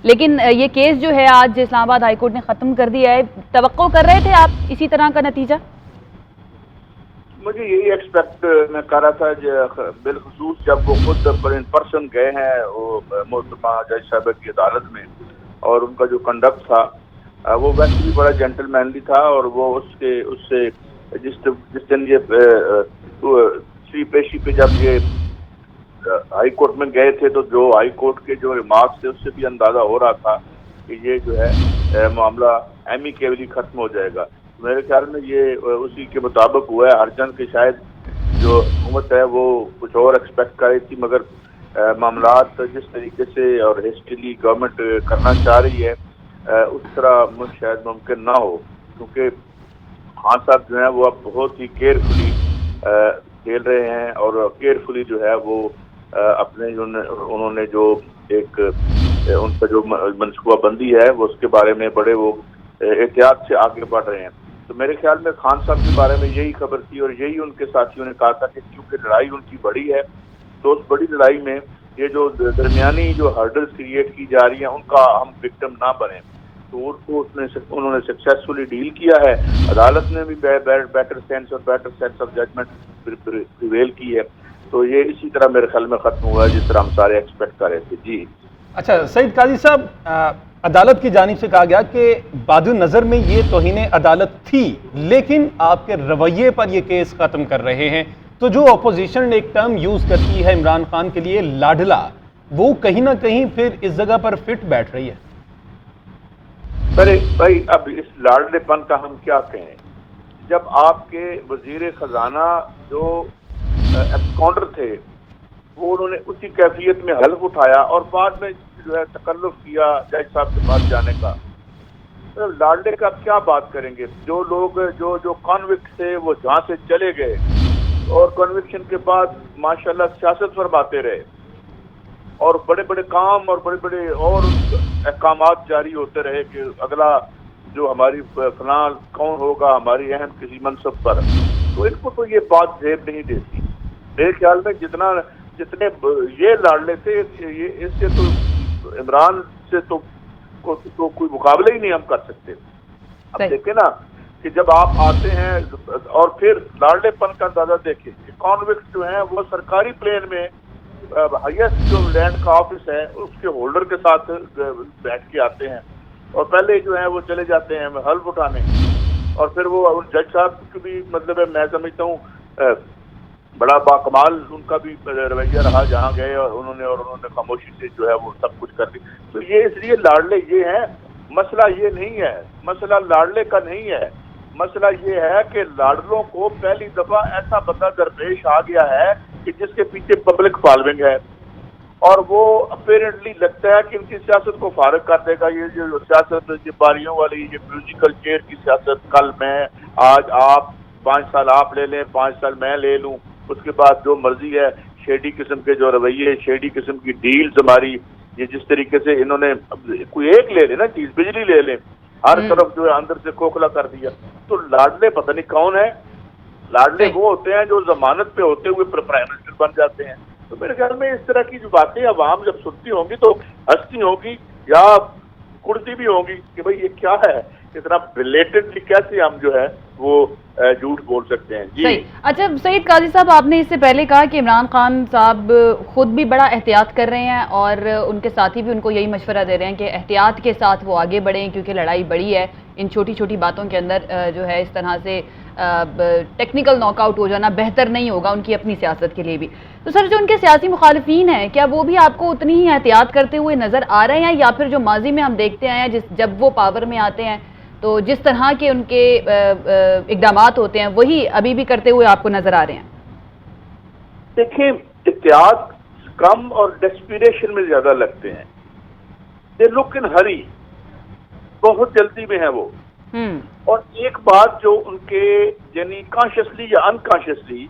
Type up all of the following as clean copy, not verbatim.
لیکن یہ کیس جو ہے آج اسلام آباد ہائی کورٹ نے ختم کر دیا ہے، توقع کر رہے تھے آپ اسی طرح کا نتیجہ؟ مجھے یہی ایکسپیکٹ میں کر رہا تھا، بالخصوص جب وہ خود ان پرسن گئے ہیں وہ محترمہ جج صاحبہ کی عدالت میں، اور ان کا جو کنڈکٹ تھا وہ ویسے بھی بڑا جینٹل مینلی تھا، اور وہ اس سے جس دن یہ سی پیشی پہ جب یہ ہائی کورٹ میں گئے تھے تو جو ہائی کورٹ کے جو ریمارکس تھے اس سے بھی اندازہ ہو رہا تھا کہ یہ جو ہے معاملہ ایمیکیبلی ختم ہو جائے گا۔ میرے خیال میں یہ اسی کے مطابق ہوا ہے۔ ہر جن کے شاید جو حکومت ہے وہ کچھ اور ایکسپیکٹ کر رہی تھی، مگر معاملات جس طریقے سے اور ہیسٹیلی گورنمنٹ کرنا چاہ رہی ہے اس طرح شاید ممکن نہ ہو، کیونکہ خان صاحب جو ہیں وہ اب بہت ہی کیئرفلی کھیل رہے ہیں، اور کیئرفلی جو ہے وہ اپنے انہوں نے جو ایک ان کا جو منصوبہ بندی ہے وہ اس کے بارے میں بڑے وہ احتیاط سے آگے بڑھ رہے ہیں۔ تو میرے خیال میں خان صاحب کے بارے میں یہی خبر تھی، اور یہی ان کے ساتھیوں نے کہا تھا کہ کیونکہ لڑائی ان کی بڑی ہے تو اس بڑی لڑائی میں یہ جو درمیانی جو ہرڈلز کریٹ کی جا رہی ہیں ان کا ہم وکٹم نہ بنیں، تو انہوں نے سکسیسفلی ڈیل کیا ہے۔ عدالت نے بھی better sense of judgment prevail کی ہے، تو یہ اسی طرح میرے خیال میں ختم ہوا ہے جس طرح ہم سارے ایکسپیکٹ کر رہے تھے۔ جی اچھا سعید قاضی صاحب، عدالت کی جانب سے کہا گیا کہ باد نظر میں یہ توہین عدالت تھی، لیکن آپ کے رویے پر یہ کیس ختم کر رہے ہیں، تو جو اپوزیشن ایک ٹرم یوز کرتی ہے عمران خان کے لیے لاڈلا، وہ کہیں نہ کہیں پھر اس جگہ پر فٹ بیٹھ رہی ہے۔ ارے بھائی اب اس لاڈلے پن کا ہم کیا کہیں، جب آپ کے وزیر خزانہ جو ایبسکانڈر تھے وہ انہوں نے اسی کیفیت میں حلف اٹھایا اور بعد میں جو ہے تکلف کیا جج صاحب کے پاس جانے کا، لاڈلے کا کیا بات کریں گے؟ جو لوگ جو کانوکٹ تھے وہ جہاں سے چلے گئے، اور کنوکشن کے بعد ماشاءاللہ سیاست فرماتے رہے، اور بڑے بڑے کام اور بڑے بڑے اور احکامات جاری ہوتے رہے کہ اگلا جو ہماری فلاں کون ہوگا ہماری اہم کسی منصب پر، تو ان کو تو یہ بات زیب نہیں دیتی۔ میرے خیال میں جتنے یہ لاڈلے تھے، اس سے تو عمران سے تو کوئی مقابلہ ہی نہیں ہم کر سکتے۔ اب دیکھیں نا کہ جب آپ آتے ہیں اور پھر لاڈلے پن کا اندازہ دیکھیں کہ کانوکٹ جو ہیں وہ سرکاری پلین میں ہائیسٹ جو لینڈ کا آفس ہے اس کے ہولڈر کے ساتھ بیٹھ کے آتے ہیں، اور پہلے جو ہیں وہ چلے جاتے ہیں حلف اٹھانے، اور پھر وہ جج صاحب کی بھی مطلب ہے میں سمجھتا ہوں بڑا باکمال ان کا بھی رویہ رہا جہاں گئے، اور انہوں نے خاموشی سے جو ہے وہ سب کچھ کر دی۔ تو یہ اس لیے لاڈلے یہ ہیں، مسئلہ یہ نہیں ہے، مسئلہ لاڈلے کا نہیں ہے، مسئلہ یہ ہے کہ لاڈلوں کو پہلی دفعہ ایسا بندہ درپیش آ گیا ہے کہ جس کے پیچھے پبلک فالوئنگ ہے، اور وہ اپیرنٹلی لگتا ہے کہ ان کی سیاست کو فارغ کر دے گا۔ یہ جو سیاست باریوں والی یہ میوزیکل چیئر کی سیاست، کل میں آج آپ 5 سال آپ لے لیں 5 سال میں لے لوں، اس کے بعد جو مرضی ہے، شیڈی قسم کے جو رویے، شیڈی قسم کی ڈیلز ہماری، یہ جس طریقے سے انہوں نے کوئی ایک لے لیں نا چیز، بجلی لے لیں، ہر طرف جو ہے اندر سے کھوکھلا کر دیا۔ تو لاڈلے پتہ نہیں کون ہے، لاڈلے وہ ہوتے ہیں جو ضمانت پہ ہوتے ہوئے پرائم منسٹر بن جاتے ہیں۔ تو میرے خیال میں اس طرح کی جو باتیں عوام جب سنتی ہوں گی تو ہنستی ہوگی یا کڑتی بھی ہوں گی کہ بھئی یہ کیا ہے، اتنا بلیٹنٹلی کیسے ہم جو ہے وہ جھوٹ بول سکتے ہیں۔ جی اچھا سعید قاضی صاحب، آپ نے اس سے پہلے کہا کہ عمران خان صاحب خود بھی بڑا احتیاط کر رہے ہیں اور ان کے ساتھی بھی ان کو یہی مشورہ دے رہے ہیں کہ احتیاط کے ساتھ وہ آگے بڑھیں، کیونکہ لڑائی بڑی ہے، ان چھوٹی چھوٹی باتوں کے اندر جو ہے اس طرح سے ٹیکنیکل ناک آؤٹ ہو جانا بہتر نہیں ہوگا ان کی اپنی سیاست کے لیے بھی۔ تو سر جو ان کے سیاسی مخالفین ہیں، کیا وہ بھی آپ کو اتنی ہی احتیاط کرتے ہوئے نظر آ رہے ہیں، یا پھر جو ماضی میں ہم دیکھتے آئے ہیں جب وہ پاور میں آتے ہیں تو جس طرح کے ان کے اقدامات ہوتے ہیں وہی ابھی بھی کرتے ہوئے آپ کو نظر آ رہے ہیں؟ دیکھیں، احتیاط کم اور ڈیسپریشن میں زیادہ لگتے ہیں، دے لک ان ہری، بہت جلدی میں ہے وہ۔ اور ایک بات جو ان کے یعنی کانشیسلی یا انکانشیسلی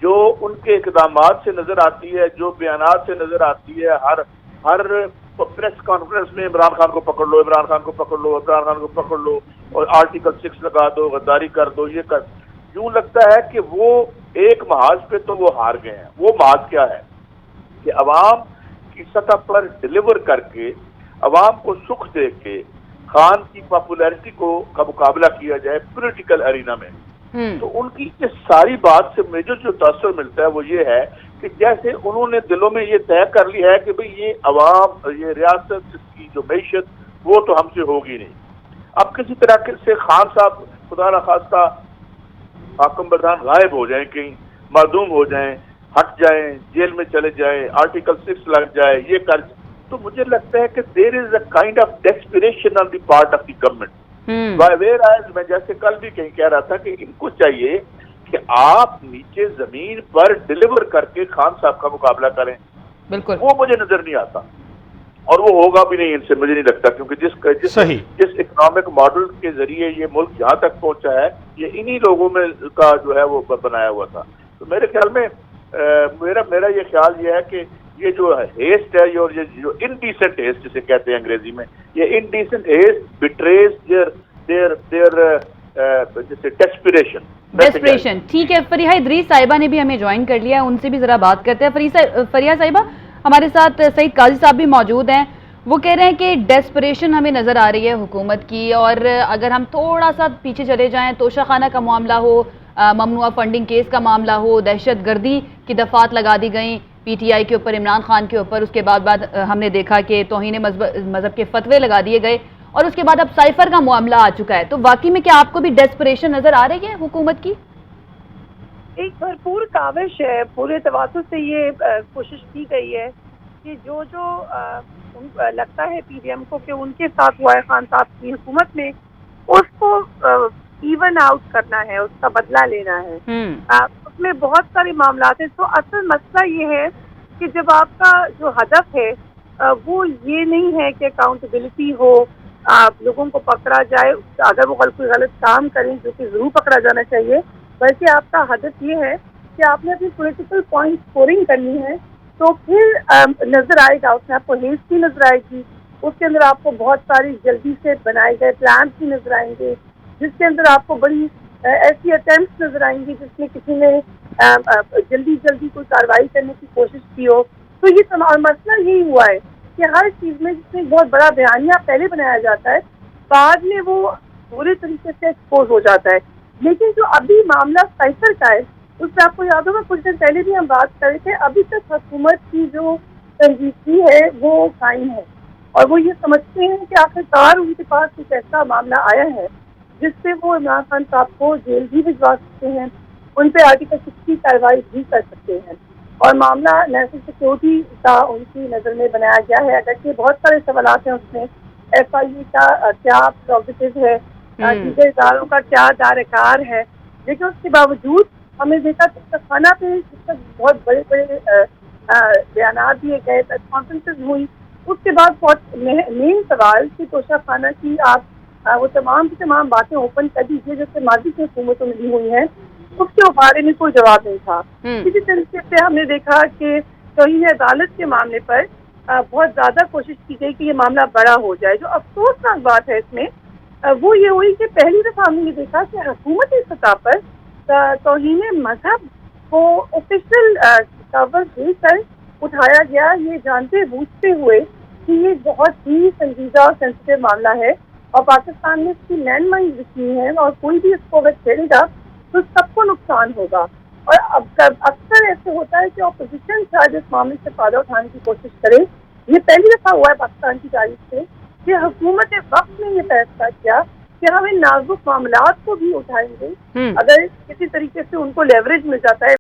جو ان کے اقدامات سے نظر آتی ہے، جو بیانات سے نظر آتی ہے، ہر پریس کانفرنس میں عمران خان کو پکڑ لو، عمران خان کو پکڑ لو، عمران خان کو پکڑ لو، اور آرٹیکل 6 لگا دو، غداری کر دو، یہ کر، یوں لگتا ہے کہ وہ ایک محاذ پہ تو وہ ہار گئے ہیں۔ وہ محاذ کیا ہے کہ عوام کی سطح پر ڈیلیور کر کے عوام کو سکھ دے کے خان کی پاپولیرٹی کا مقابلہ کیا جائے پولیٹیکل ارینا میں، تو ان کی اس ساری بات سے مجھے جو تاثر ملتا ہے وہ یہ ہے کہ جیسے انہوں نے دلوں میں یہ طے کر لیا ہے کہ بھئی یہ عوام، یہ ریاست، اس کی جو معیشت وہ تو ہم سے ہوگی نہیں۔ اب کسی طرح سے خان صاحب خدا نخواستہ حاکم برہان غائب ہو جائیں، کہیں معدوم ہو جائیں، ہٹ جائیں، جیل میں چلے جائیں، آرٹیکل 6 لگ جائے، یہ کر، تو مجھے لگتا ہے کہ there is a kind of desperation on the part of the government, whereas میں جیسے کل بھی کہیں کہہ رہا تھا کہ ان کو چاہیے کہ آپ نیچے زمین پر ڈیلیور کر کے خان صاحب کا مقابلہ کریں۔ بالکل، وہ مجھے نظر نہیں آتا اور وہ ہوگا بھی نہیں ان سے، مجھے نہیں لگتا، کیونکہ جس اکنامک ماڈل کے ذریعے یہ ملک یہاں تک پہنچا ہے یہ انہی لوگوں میں کا جو ہے وہ بنایا ہوا تھا۔ تو میرے خیال میں میرا یہ خیال یہ ہے کہ یہ جو ہیسٹ ہے اور یہ جو انڈیسنٹ ہیسٹ جسے کہتے ہیں انگریزی میں، یہ indecent heist batteries their desperation. ٹھیک ہے، فریحہ ادریس صاحبہ نے بھی ہمیں جوائن کر لیا ہے، ان سے بھی ذرا بات کرتے ہیں۔ فریحہ صاحبہ، ہمارے ساتھ سعید قاضی صاحب بھی موجود ہیں، وہ کہہ رہے ہیں کہ ڈیسپریشن ہمیں نظر آ رہی ہے حکومت کی، اور اگر ہم تھوڑا سا پیچھے چلے جائیں، توشہ خانہ کا معاملہ ہو، ممنوعہ فنڈنگ کیس کا معاملہ ہو، دہشت گردی کی دفعات لگا دی گئیں پی ٹی آئی کے اوپر، عمران خان کے اوپر، اس کے بعد ہم نے دیکھا کہ توہین مذہب کے فتوے لگا دیے گئے، اور اس کے بعد اب سائفر کا معاملہ آ چکا ہے، تو واقعی میں کیا آپ کو بھی ڈیسپریشن نظر آ رہی ہے حکومت کی؟ ایک بھرپور کاوش ہے، پورے توازن سے یہ کوشش کی گئی ہے کہ جو لگتا ہے پی ڈی ایم کو کہ ان کے ساتھ ہوا ہے خان صاحب کی حکومت میں، اس کو ایون آؤٹ کرنا ہے، اس کا بدلہ لینا ہے۔ اس میں بہت سارے معاملات ہیں۔ تو اصل مسئلہ یہ ہے کہ جب آپ کا جو ہدف ہے وہ یہ نہیں ہے کہ اکاؤنٹیبلٹی ہو، لوگوں کو پکڑا جائے اگر وہ کوئی غلط کام کریں، جو کہ ضرور پکڑا جانا چاہیے، بلکہ آپ کا ہدف یہ ہے کہ آپ نے اپنی پولیٹیکل پوائنٹ اسکورنگ کرنی ہے، تو پھر نظر آئے گا، اس میں آپ کو ہیسٹ بھی نظر آئے گی، اس کے اندر آپ کو بہت ساری جلدی سے بنائے گئے پلانس بھی نظر آئیں گے، جس کے اندر آپ کو بڑی ایسی اٹیمپٹس نظر آئیں گی جس میں کسی نے جلدی کوئی کارروائی کرنے کی کوشش کی ہو۔ تو یہ تمام مسئلہ یہی ہوا ہے کہ ہر چیز میں جس میں بہت بڑا بیانیہ پہلے بنایا جاتا ہے، بعد میں وہ پورے طریقے سے ایکسپوز ہو جاتا ہے۔ لیکن جو ابھی معاملہ سائفر کا ہے، اس میں آپ کو یاد ہوگا کچھ دن پہلے بھی ہم بات کر رہے تھے، ابھی تک حکومت کی جو سنجیدگی ہے وہ قائم ہے، اور وہ یہ سمجھتے ہیں کہ آخرکار ان کے پاس کچھ ایسا معاملہ آیا ہے جس سے وہ عمران خان صاحب کو جیل بھی بھجوا سکتے ہیں، ان پہ آرٹیکل 6 کی کارروائی بھی کر سکتے ہیں، اور معاملہ نیشنل سیکورٹی کا ان کی نظر میں بنایا گیا ہے۔ اگرچہ بہت سارے سوالات ہیں اس میں، ایف آئی اے کا کیا پروگیٹو ہے، دیگر اداروں کا کیا دائرہ کار ہے، لیکن اس کے باوجود ہم نے دیکھا کہ خانہ پہ بہت بڑے بیانات دیے گئے، پریس کانفرنسز ہوئی، اس کے بعد بہت مین سوال کہ توشہ خانہ کی آپ وہ تمام کی تمام باتیں اوپن کر دیجیے جیسے ماضی کی حکومتوں میں دی ہوئی ہیں، اس کے بارے میں کوئی جواب نہیں تھا۔ اسی طریقے سے ہم نے دیکھا کہ توہین عدالت کے معاملے پر بہت زیادہ کوشش کی گئی کہ یہ معاملہ بڑا ہو جائے۔ جو افسوسناک بات ہے اس میں وہ یہ ہوئی کہ پہلی دفعہ ہم نے یہ دیکھا کہ حکومتی سطح پر توہین مذہب کو آفیشیل کور دے کر اٹھایا گیا، یہ جانتے بوجھتے ہوئے کہ یہ بہت ہی سنجیدہ اور سینسیٹیو معاملہ ہے، اور پاکستان میں اس کی لینڈ مائنز رکھی ہیں، اور کوئی بھی اس کو اگر چھیڑے گا تو سب کو نقصان ہوگا۔ اور اکثر ایسے ہوتا ہے کہ اپوزیشن شاید اس معاملے سے فائدہ اٹھانے کی کوشش کرے۔ یہ پہلی دفعہ ہوا ہے پاکستان کی تاریخ سے کہ حکومت وقت نے یہ فیصلہ کیا کہ ہم ان نازک معاملات کو بھی اٹھائیں گے، اگر کسی طریقے سے ان کو لیوریج مل جاتا ہے